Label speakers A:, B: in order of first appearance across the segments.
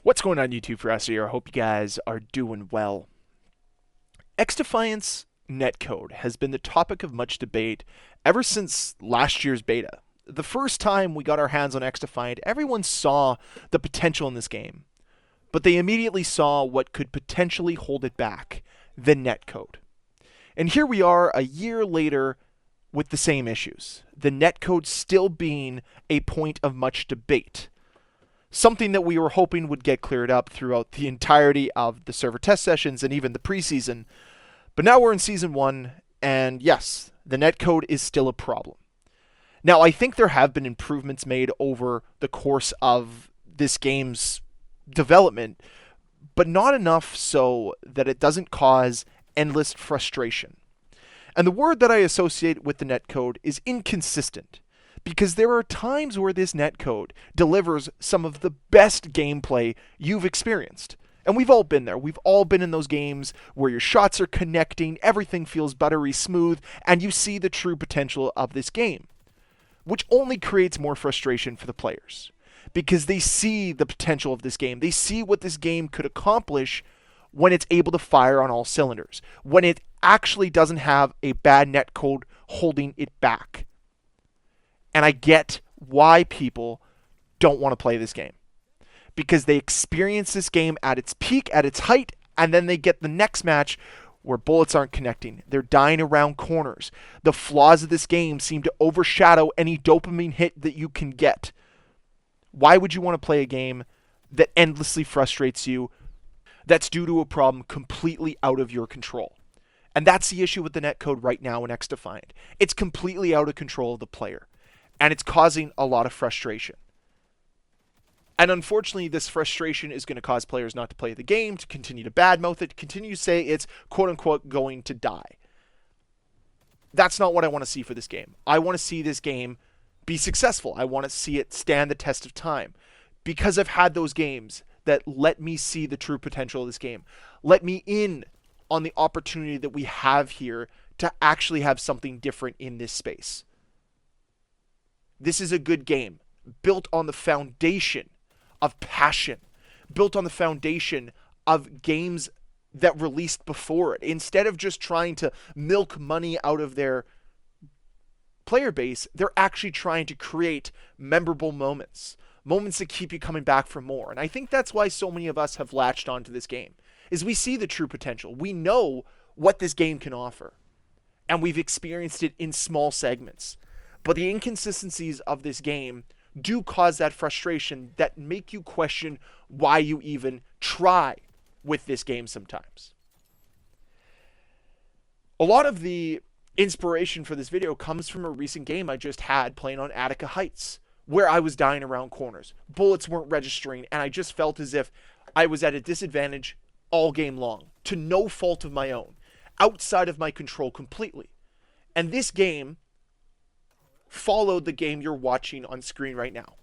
A: What's going on YouTube, Ferocity? I hope you guys are doing well. XDefiant's netcode has been the topic of much debate ever since last year's beta. The first time we got our hands on XDefiant, everyone saw the potential in this game, but they immediately saw what could potentially hold it back, the netcode. And here we are a year later with the same issues, the netcode still being a point of much debate. Something that we were hoping would get cleared up throughout the entirety of the server test sessions and even the preseason. But now we're in season 1, and yes, the netcode is still a problem. Now, I think there have been improvements made over the course of this game's development, but not enough so that it doesn't cause endless frustration. And the word that I associate with the netcode is inconsistent, because there are times where this netcode delivers some of the best gameplay you've experienced. And we've all been there. We've all been in those games where your shots are connecting, everything feels buttery smooth, and you see the true potential of this game, which only creates more frustration for the players, because they see the potential of this game. They see what this game could accomplish when it's able to fire on all cylinders, when it actually doesn't have a bad netcode holding it back. And I get why people don't want to play this game, because they experience this game at its peak, at its height, and then they get the next match where bullets aren't connecting. They're dying around corners. The flaws of this game seem to overshadow any dopamine hit that you can get. Why would you want to play a game that endlessly frustrates you, that's due to a problem completely out of your control? And that's the issue with the netcode right now in XDefiant. It's completely out of control of the player, and it's causing a lot of frustration. And unfortunately, this frustration is going to cause players not to play the game, to continue to badmouth it, to continue to say it's quote-unquote going to die. That's not what I want to see for this game. I want to see this game be successful. I want to see it stand the test of time, because I've had those games that let me see the true potential of this game. Let me in on the opportunity that we have here to actually have something different in this space. This is a good game, built on the foundation of passion, built on the foundation of games that released before it. Instead of just trying to milk money out of their player base, they're actually trying to create memorable moments, moments that keep you coming back for more. And I think that's why so many of us have latched onto this game, is we see the true potential. We know what this game can offer, and we've experienced it in small segments. But the inconsistencies of this game do cause that frustration that make you question why you even try with this game sometimes. A lot of the inspiration for this video comes from a recent game I just had playing on Attica Heights, where I was dying around corners. Bullets weren't registering, and I just felt as if I was at a disadvantage all game long, to no fault of my own, outside of my control completely. And this game followed the game you're watching on screen right now.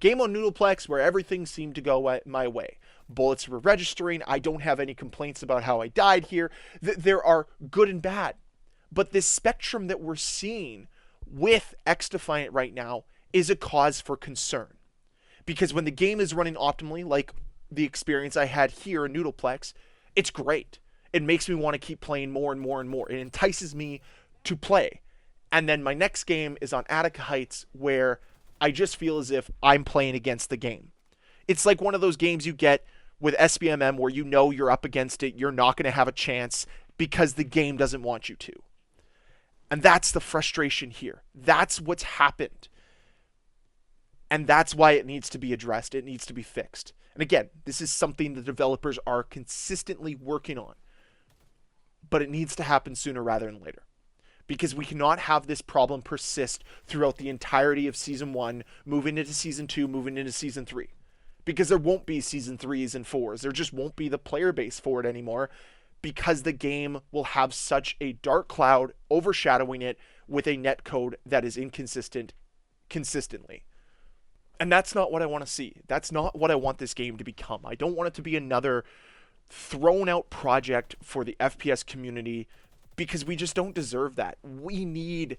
A: Game on Noodleplex, where everything seemed to go my way. Bullets were registering. I don't have any complaints about how I died here. There are good and bad. But this spectrum that we're seeing with XDefiant right now is a cause for concern. Because when the game is running optimally, like the experience I had here in Noodleplex, it's great. It makes me want to keep playing more and more and more. It entices me to play. And then my next game is on Attica Heights, where I just feel as if I'm playing against the game. It's like one of those games you get with SBMM where you know you're up against it, you're not going to have a chance because the game doesn't want you to. And that's the frustration here. That's what's happened. And that's why it needs to be addressed. It needs to be fixed. And again, this is something the developers are consistently working on. But it needs to happen sooner rather than later, because we cannot have this problem persist throughout the entirety of Season 1, moving into Season 2, moving into Season 3. Because there won't be Season 3s and 4s. There just won't be the player base for it anymore, because the game will have such a dark cloud overshadowing it with a netcode that is inconsistent consistently. And that's not what I want to see. That's not what I want this game to become. I don't want it to be another thrown out project for the FPS community, because we just don't deserve that. We need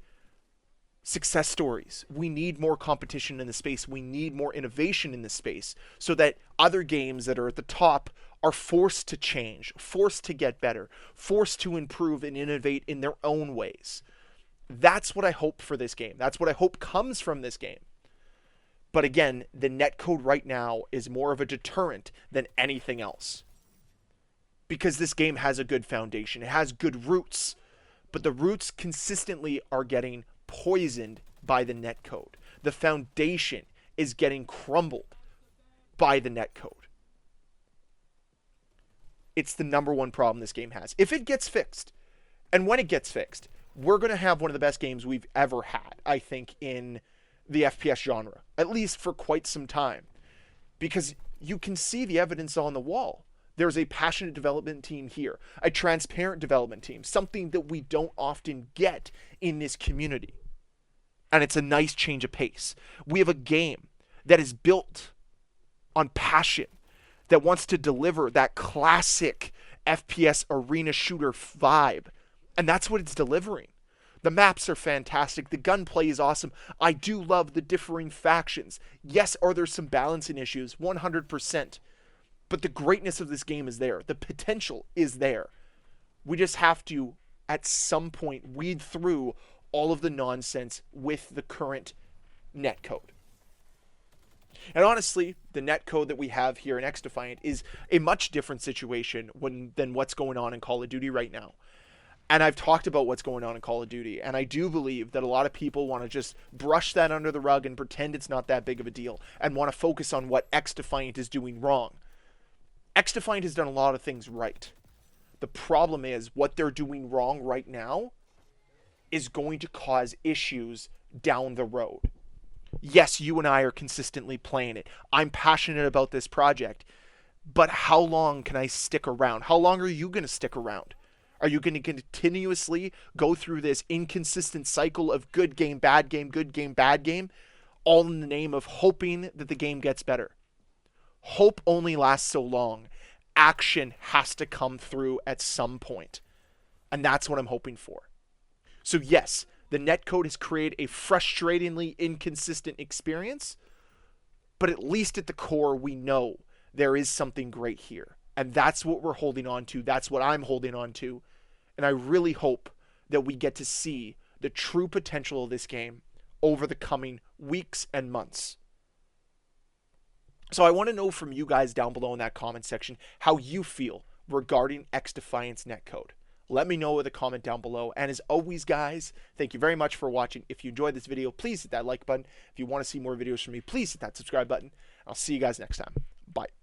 A: success stories. We need more competition in the space. We need more innovation in this space so that other games that are at the top are forced to change, forced to get better, forced to improve and innovate in their own ways. That's what I hope for this game. That's what I hope comes from this game. But again, the netcode right now is more of a deterrent than anything else. Because this game has a good foundation. It has good roots. But the roots consistently are getting poisoned by the netcode. The foundation is getting crumbled by the netcode. It's the number one problem this game has. If it gets fixed, and when it gets fixed, we're going to have one of the best games we've ever had, I think, in the FPS genre, at least for quite some time. Because you can see the evidence on the wall. There's a passionate development team here, a transparent development team, something that we don't often get in this community. And it's a nice change of pace. We have a game that is built on passion, that wants to deliver that classic FPS arena shooter vibe. And that's what it's delivering. The maps are fantastic. The gunplay is awesome. I do love the differing factions. Yes, are there some balancing issues? 100%. But the greatness of this game is there. The potential is there. We just have to, at some point, weed through all of the nonsense with the current netcode. And honestly, the netcode that we have here in XDefiant is a much different situation than what's going on in Call of Duty right now. And I've talked about what's going on in Call of Duty, and I do believe that a lot of people want to just brush that under the rug and pretend it's not that big of a deal, and want to focus on what XDefiant is doing wrong. XDefiant has done a lot of things right. The problem is what they're doing wrong right now is going to cause issues down the road. Yes, you and I are consistently playing it. I'm passionate about this project. But how long can I stick around? How long are you going to stick around? Are you going to continuously go through this inconsistent cycle of good game, bad game, good game, bad game, all in the name of hoping that the game gets better? Hope only lasts so long. Action has to come through at some point. And that's what I'm hoping for. So yes, the netcode has created a frustratingly inconsistent experience, but at least at the core we know there is something great here. And that's what we're holding on to. That's what I'm holding on to. And I really hope that we get to see the true potential of this game over the coming weeks and months. So I want to know from you guys down below in that comment section how you feel regarding XDefiant's netcode. Let me know with a comment down below. And as always, guys, thank you very much for watching. If you enjoyed this video, please hit that like button. If you want to see more videos from me, please hit that subscribe button. I'll see you guys next time. Bye.